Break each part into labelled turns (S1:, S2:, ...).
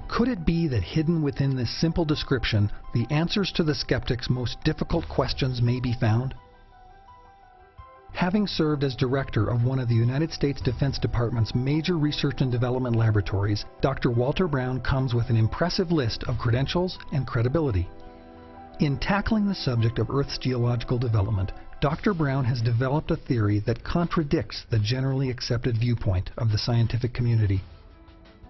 S1: Could it be that hidden within this simple description, the answers to the skeptics' most difficult questions may be found? Having served as director of one of the United States Defense Department's major research and development laboratories, Dr. Walter Brown comes with an impressive list of credentials and credibility. In tackling the subject of Earth's geological development, Dr. Brown has developed a theory that contradicts the generally accepted viewpoint of the scientific community.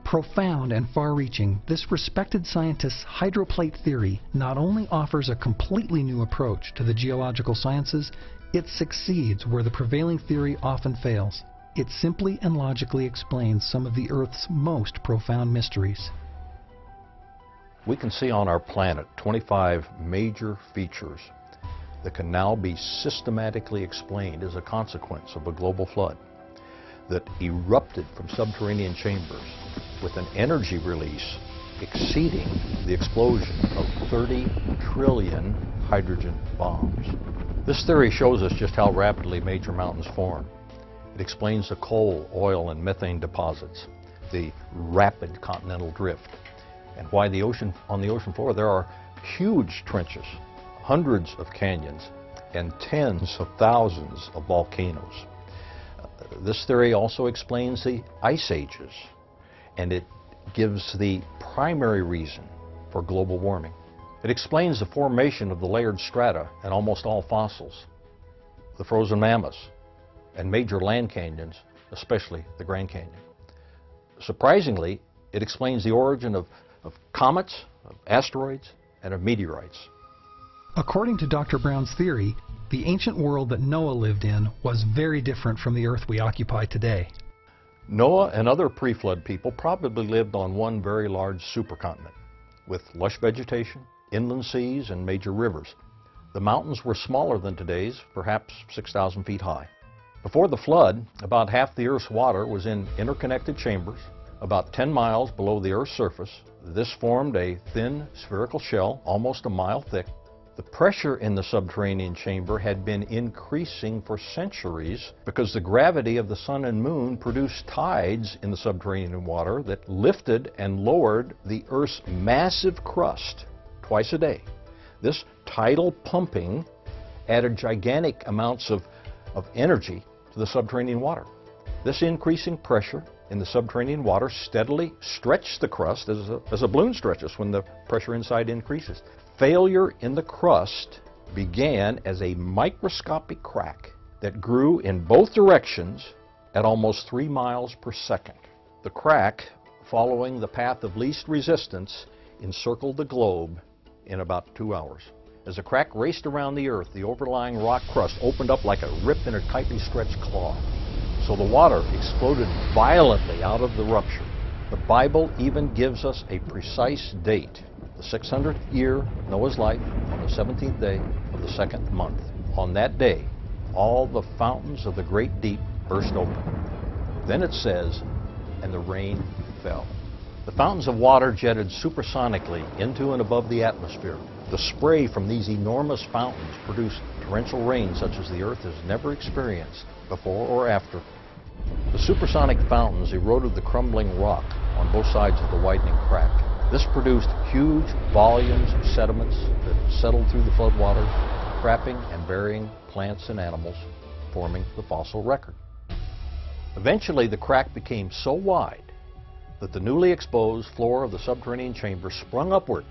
S1: Profound and far-reaching, this respected scientist's hydroplate theory not only offers a completely new approach to the geological sciences, it succeeds where the prevailing theory often fails. It simply and logically explains some of the Earth's most profound mysteries.
S2: We can see on our planet 25 major features that can now be systematically explained as a consequence of a global flood that erupted from subterranean chambers with an energy release exceeding the explosion of 30 trillion hydrogen bombs. This theory shows us just how rapidly major mountains form. It explains the coal, oil, and methane deposits, the rapid continental drift, and why on the ocean floor there are huge trenches, hundreds of canyons, and tens of thousands of volcanoes. This theory also explains the ice ages, and it gives the primary reason for global warming. It explains the formation of the layered strata in almost all fossils, the frozen mammoths, and major land canyons, especially the Grand Canyon. Surprisingly, it explains the origin of comets, of asteroids, and of meteorites.
S1: According to Dr. Brown's theory, the ancient world that Noah lived in was very different from the Earth we occupy today.
S2: Noah and other pre-flood people probably lived on one very large supercontinent with lush vegetation, inland seas, and major rivers. The mountains were smaller than today's, perhaps 6,000 feet high. Before the flood, about half the Earth's water was in interconnected chambers about 10 miles below the Earth's surface. This formed a thin spherical shell almost a mile thick. The pressure in the subterranean chamber had been increasing for centuries because the gravity of the sun and moon produced tides in the subterranean water that lifted and lowered the Earth's massive crust twice a day. This tidal pumping added gigantic amounts of energy to the subterranean water. This increasing pressure in the subterranean water steadily stretched the crust as a balloon stretches when the pressure inside increases. Failure in the crust began as a microscopic crack that grew in both directions at almost 3 miles per second. The crack, following the path of least resistance, encircled the globe in about 2 hours. As the crack raced around the Earth, the overlying rock crust opened up like a rip in a tightly stretched claw. So the water exploded violently out of the rupture. The Bible even gives us a precise date, the 600th year of Noah's life, on the 17th day of the 2nd month. On that day, all the fountains of the great deep burst open. Then it says, and the rain fell. The fountains of water jetted supersonically into and above the atmosphere. The spray from these enormous fountains produced torrential rain such as the Earth has never experienced before or after. The supersonic fountains eroded the crumbling rock on both sides of the widening crack. This produced huge volumes of sediments that settled through the floodwaters, trapping and burying plants and animals, forming the fossil record. Eventually, the crack became so wide that the newly exposed floor of the subterranean chamber sprung upward,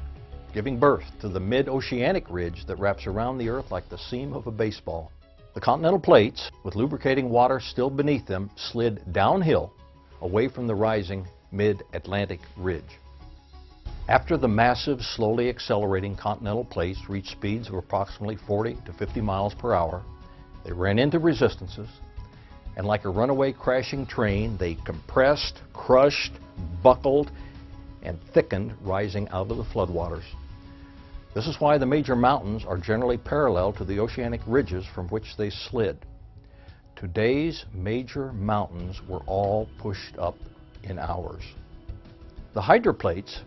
S2: giving birth to the mid-oceanic ridge that wraps around the Earth like the seam of a baseball. The continental plates, with lubricating water still beneath them, slid downhill away from the rising mid-Atlantic ridge. After the massive, slowly accelerating continental plates reached speeds of approximately 40 to 50 miles per hour, they ran into resistances, and like a runaway crashing train, they compressed, crushed, buckled, and thickened, rising out of the floodwaters. This is why the major mountains are generally parallel to the oceanic ridges from which they slid. Today's major mountains were all pushed up in hours. The hydroplates,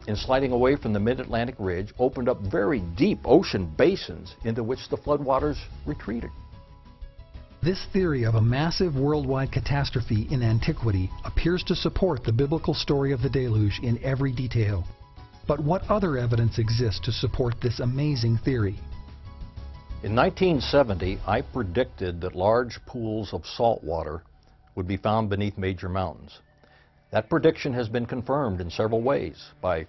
S2: in sliding away from the mid-Atlantic ridge, opened up very deep ocean basins into which the floodwaters retreated.
S1: This theory of a massive worldwide catastrophe in antiquity appears to support the biblical story of the deluge in every detail. But what other evidence exists to support this amazing theory?
S2: In 1970, I predicted that large pools of salt water would be found beneath major mountains. That prediction has been confirmed in several ways, by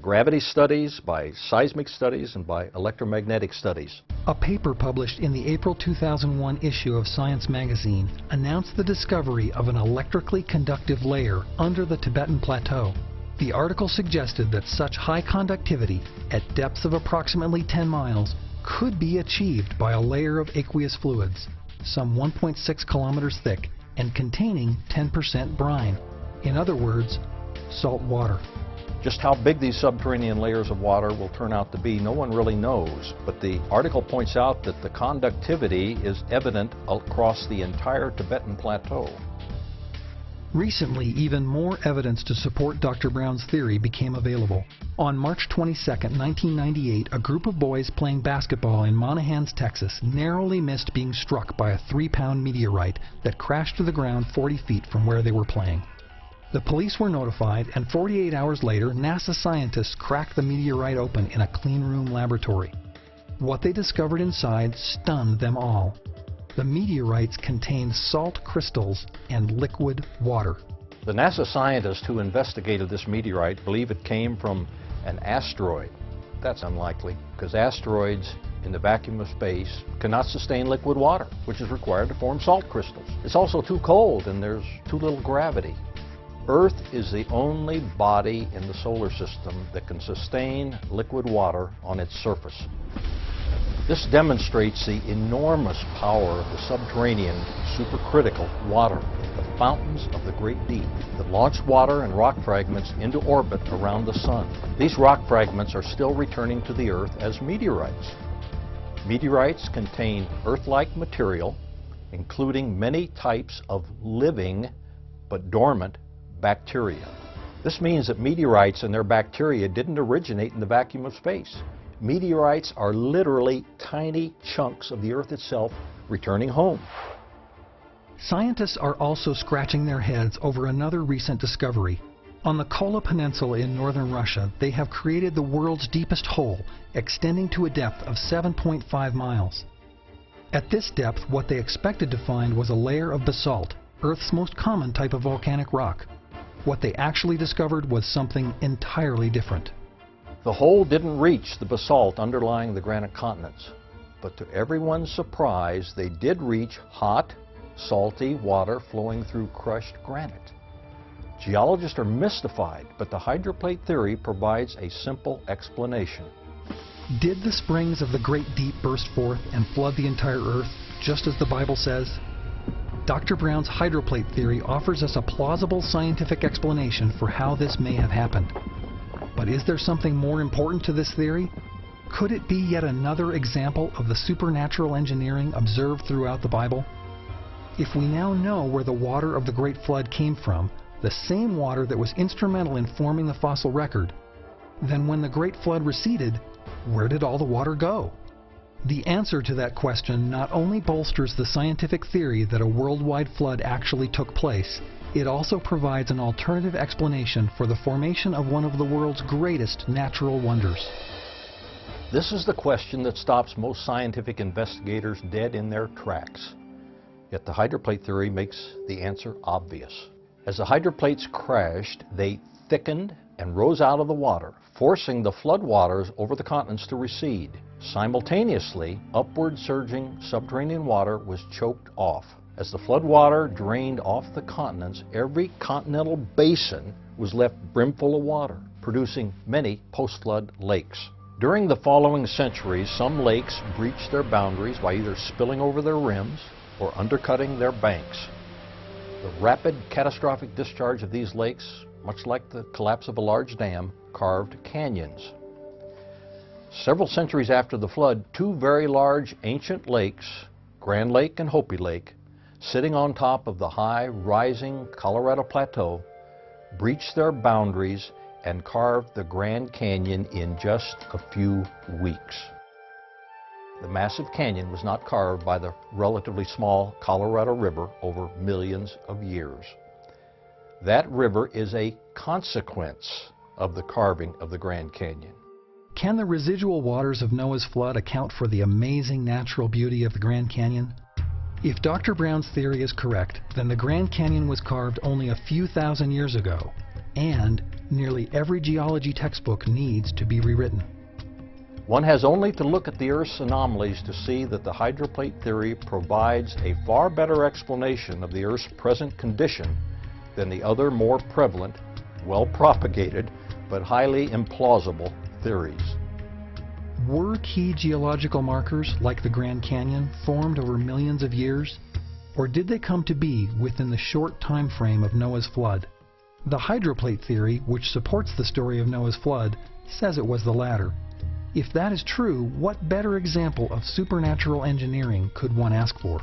S2: gravity studies, by seismic studies, and by electromagnetic studies.
S1: A paper published in the April 2001 issue of Science magazine announced the discovery of an electrically conductive layer under the Tibetan Plateau. The article suggested that such high conductivity at depths of approximately 10 miles could be achieved by a layer of aqueous fluids, some 1.6 kilometers thick and containing 10% brine. In other words, salt water.
S2: Just how big these subterranean layers of water will turn out to be, no one really knows. But the article points out that the conductivity is evident across the entire Tibetan Plateau.
S1: Recently, even more evidence to support Dr. Brown's theory became available. On March 22, 1998, a group of boys playing basketball in Monahans, Texas, narrowly missed being struck by a 3-pound meteorite that crashed to the ground 40 feet from where they were playing. The police were notified, and 48 hours later, NASA scientists cracked the meteorite open in a cleanroom laboratory. What they discovered inside stunned them all. The meteorites contained salt crystals and liquid water.
S2: The NASA scientists who investigated this meteorite believe it came from an asteroid. That's unlikely, because asteroids in the vacuum of space cannot sustain liquid water, which is required to form salt crystals. It's also too cold, and there's too little gravity. Earth is the only body in the solar system that can sustain liquid water on its surface. This demonstrates the enormous power of the subterranean supercritical water, the fountains of the great deep, that launch water and rock fragments into orbit around the sun. These rock fragments are still returning to the Earth as meteorites. Meteorites contain Earth-like material, including many types of living but dormant bacteria. This means that meteorites and their bacteria didn't originate in the vacuum of space. Meteorites are literally tiny chunks of the Earth itself returning home.
S1: Scientists are also scratching their heads over another recent discovery. On the Kola Peninsula in northern Russia, they have created the world's deepest hole, extending to a depth of 7.5 miles. At this depth, what they expected to find was a layer of basalt, Earth's most common type of volcanic rock. What they actually discovered was something entirely different.
S2: The hole didn't reach the basalt underlying the granite continents, but to everyone's surprise, they did reach hot, salty water flowing through crushed granite. Geologists are mystified, but the hydroplate theory provides a simple explanation.
S1: Did the springs of the great deep burst forth and flood the entire Earth, just as the Bible says? Dr. Brown's hydroplate theory offers us a plausible scientific explanation for how this may have happened. But is there something more important to this theory? Could it be yet another example of the supernatural engineering observed throughout the Bible? If we now know where the water of the Great Flood came from, the same water that was instrumental in forming the fossil record, then when the Great Flood receded, where did all the water go? The answer to that question not only bolsters the scientific theory that a worldwide flood actually took place, it also provides an alternative explanation for the formation of one of the world's greatest natural wonders.
S2: This is the question that stops most scientific investigators dead in their tracks. Yet the hydroplate theory makes the answer obvious. As the hydroplates crashed, they thickened and rose out of the water, forcing the floodwaters over the continents to recede. Simultaneously, upward surging subterranean water was choked off. As the floodwater drained off the continents, every continental basin was left brimful of water, producing many post-flood lakes. During the following centuries, some lakes breached their boundaries by either spilling over their rims or undercutting their banks. The rapid, catastrophic discharge of these lakes, much like the collapse of a large dam, carved canyons. Several centuries after the flood, two very large ancient lakes, Grand Lake and Hopi Lake, sitting on top of the high, rising Colorado Plateau, breached their boundaries and carved the Grand Canyon in just a few weeks. The massive canyon was not carved by the relatively small Colorado River over millions of years. That river is a consequence of the carving of the Grand Canyon.
S1: Can the residual waters of Noah's flood account for the amazing natural beauty of the Grand Canyon? If Dr. Brown's theory is correct, then the Grand Canyon was carved only a few thousand years ago, and nearly every geology textbook needs to be rewritten.
S2: One has only to look at the Earth's anomalies to see that the hydroplate theory provides a far better explanation of the Earth's present condition than the other more prevalent, well-propagated, but highly implausible theories.
S1: Were key geological markers, like the Grand Canyon, formed over millions of years? Or did they come to be within the short time frame of Noah's flood? The hydroplate theory, which supports the story of Noah's flood, says it was the latter. If that is true, what better example of supernatural engineering could one ask for?